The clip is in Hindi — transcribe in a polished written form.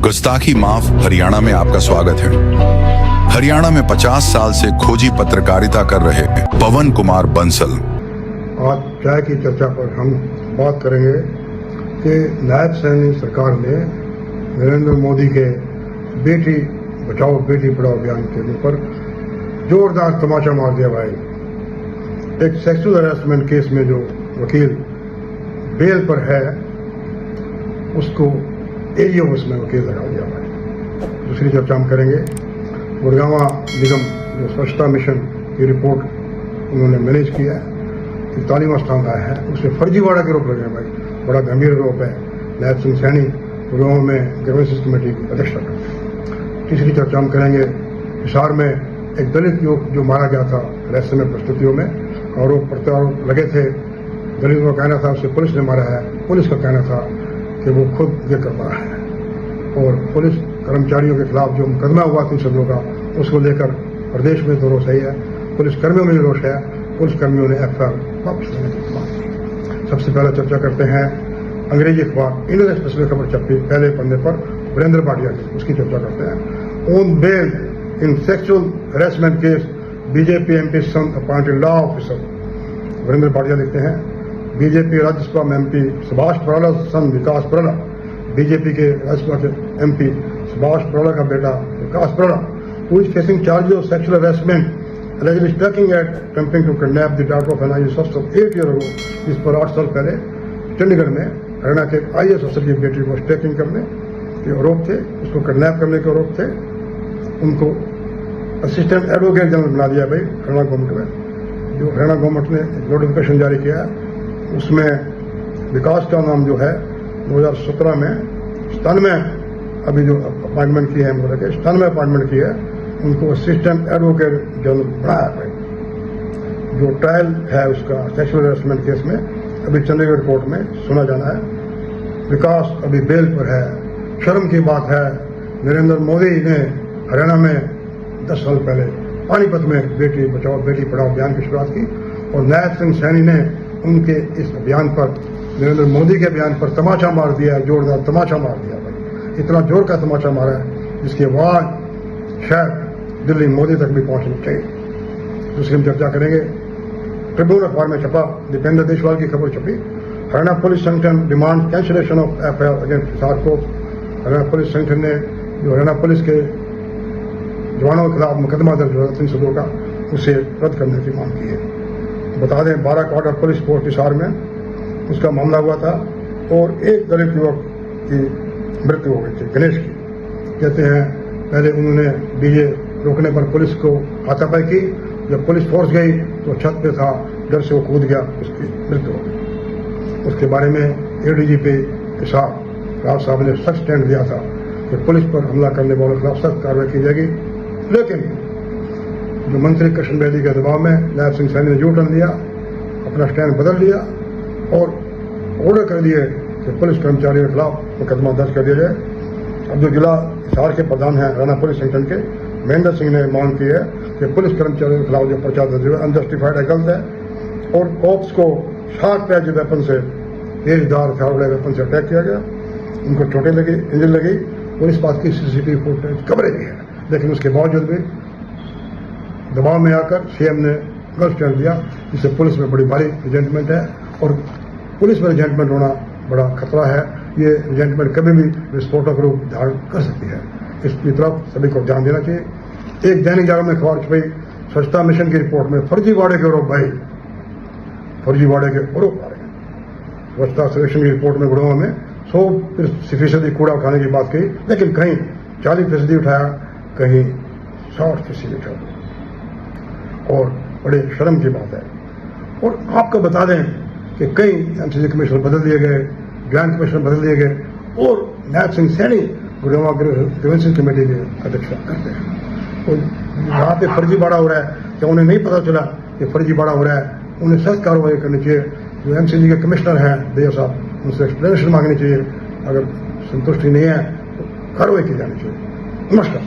गुस्ताखी माफ हरियाणा में आपका स्वागत है। हरियाणा में 50 साल से खोजी पत्रकारिता कर रहे पवन कुमार बंसल आज चाय की चर्चा पर हम बात करेंगे कि नायब सैनी सरकार ने नरेंद्र मोदी के बेटी बचाओ बेटी पढ़ाओ अभियान के ऊपर जोरदार तमाचा मार दिया भाई। एक सेक्सुअल हरासमेंट केस में जो वकील बेल पर है उसको एजीओ उसमें वकील लगा दिया भाई। दूसरी चर्चा हम करेंगे गुड़गांव निगम जो स्वच्छता मिशन की रिपोर्ट उन्होंने मैनेज किया है, 41वां स्थान आया है, उसमें फर्जीवाड़ा के आरोप लगे हैं भाई। बड़ा गंभीर आरोप है। नायब सिंह सैनी गुड़गांव में ग्रीवेंसेस कमेटी की अध्यक्षता करते हैं। तीसरी चर्चा हम करेंगे हिसार में एक दलित युवक जो मारा गया था रहस्यमय परिस्थितियों में, आरोप प्रत्यारोप लगे थे। दलित का कहना था उसे पुलिस ने मारा है, पुलिस का कहना था कि वो खुद ये कर रहा है। और पुलिस कर्मचारियों के खिलाफ जो मुकदमा हुआ 3 सदों का, उसको लेकर प्रदेश में तो रोष है, पुलिस कर्मियों में भी रोष है। पुलिस कर्मियों ने एफआईआर वापस लेने की मांग की। सबसे पहले चर्चा करते हैं अंग्रेजी अखबार इंडियन एक्सप्रेस में खबर छपी पहले पन्ने पर वीरेंद्र भाटिया की, उसकी चर्चा करते हैं। On bail in sexual harassment case BJP MP son appointed law officer. Virendra Bhatia लिखते हैं BJP Rajya Sabha MP Subhash Barala son Vikas Barala, BJP के राज्यसभा के एमपी सुभाष बराला का बेटा Vikas Barala, who is facing charges of sexual harassment allegedly stalking at attempting to kidnap the daughter of an IAS officer 8 years ago। इस पर 8 साल पहले चंडीगढ़ में हरियाणा के IAS अफसर की बेटी को स्टैकिंग करने के आरोप थे, उसको किडनैप करने के आरोप थे। उनको असिस्टेंट एडवोकेट जनरल बना दिया भाई हरियाणा गवर्नमेंट में। जो हरियाणा गवर्नमेंट ने नोटिफिकेशन जारी किया उसमें विकास का नाम जो है 2017 में 97 अभी जो अपॉइंटमेंट की है, मतलब कि 97 अपॉइंटमेंट की है, उनको असिस्टेंट एडवोकेट जनरल बनाया है। जो ट्रायल है उसका सेक्सुअल हरेसमेंट केस में अभी चंडीगढ़ कोर्ट में सुना जाना है। विकास अभी बेल पर है। शर्म की बात है, नरेंद्र मोदी ने हरियाणा में 10 साल पहले पानीपत में बेटी बचाओ बेटी पढ़ाओ अभियान की शुरुआत की और नायब सिंह सैनी ने उनके इस अभियान पर, नरेंद्र मोदी के अभियान पर तमाचा मार दिया है, जोरदार तमाचा मार दिया भाई। इतना जोर का तमाचा मारा है जिसकी आवाज शायद दिल्ली मोदी तक भी पहुंचनी चाहिए। दूसरी हम चर्चा करेंगे ट्रिब्यून अखबार में छपा दीपेंद्र देशवाल की खबर छपी। हरियाणा पुलिस संगठन demand cancellation of FIR against Hisar को। हरियाणा पुलिस संगठन ने जो हरियाणा पुलिस के जवानों के खिलाफ मुकदमा दर्ज हुआ 3 सदों का, उसे रद्द करने की मांग की है। बता दें 12 क्वार्टर पुलिस पोस्ट हिसार में उसका मामला हुआ था और एक दलित युवक की मृत्यु हो गई थी, गणेश की। कहते हैं पहले उन्होंने डीजे रोकने पर पुलिस को हाथापाई की, जब पुलिस फोर्स गई तो छत पे था, डर से वो कूद गया, उसकी मृत्यु हो गई। उसके बारे में एडीजीपी हिसार राव साहब ने सख्त स्टैंड दिया था कि पुलिस पर हमला करने वालों के खिलाफ सख्त कार्रवाई की जाएगी। लेकिन जो मंत्री कृष्ण बेदी के दबाव में नायब सिंह सैनी ने यू टर्न लिया, अपना स्टैंड बदल लिया और ऑर्डर कर दिए कि पुलिस कर्मचारियों के खिलाफ मुकदमा दर्ज कर दिया जाए। अब जो जिला हिसार के प्रधान हैं हरियाणा पुलिस संगठन के महेंद्र सिंह ने मांग की है कि पुलिस कर्मचारियों के खिलाफ जो पर्चा दर्ज हुआ अनजस्टिफाइड है, गलत है और कॉप्स को शार्प एज वेपन से, तेजधार हथियार वाले वेपन से अटैक किया गया। उनको चोटें लगी, इंजरी लगी। पुलिस पास की सीसीटीवी फुटेज कवरेज भी है, लेकिन उसके बावजूद भी दबाव में आकर सीएम ने गलत स्टैंड दिया, जिससे पुलिस में बड़ी भारी रिजेंटमेंट है और पुलिस में रिजेंटमेंट होना बड़ा खतरा है। ये रिजेंटमेंट कभी भी विस्फोटक रूप धारण कर सकती है। इसकी तरफ सभी को ध्यान देना चाहिए। एक दैनिक जागरण में खबर छपी स्वच्छता मिशन की रिपोर्ट में फर्जीवाड़े के आरोप भाई, फर्जीवाड़े के आरोप आ रहे हैं। स्वच्छता सर्वेक्षण की रिपोर्ट में गुड़गांव में 100% कूड़ा उठाने की बात कही, लेकिन कहीं 40% उठाया, कहीं 60% उठाया और बड़े शर्म की बात है। और आपको बता दें कि कई एमसीसी कमिश्नर बदल दिए गए, ज्वाइंट कमिश्नर बदल दिए गए और नायब सिंह सैनी गुड़गांव ग्रीवेंसेस कमेटी के अध्यक्षता करते हैं। और यहाँ पे फर्जीवाड़ा हो रहा है, क्या उन्हें नहीं पता चला कि फर्जीवाड़ा हो रहा है? उन्हें सख्त कार्रवाई करनी चाहिए। जो एमसीसी के कमिश्नर हैं दैया साहब, उनसे एक्सप्लेनेशन मांगनी चाहिए। अगर संतुष्टि नहीं है तो कार्रवाई की जानी चाहिए। नमस्कार।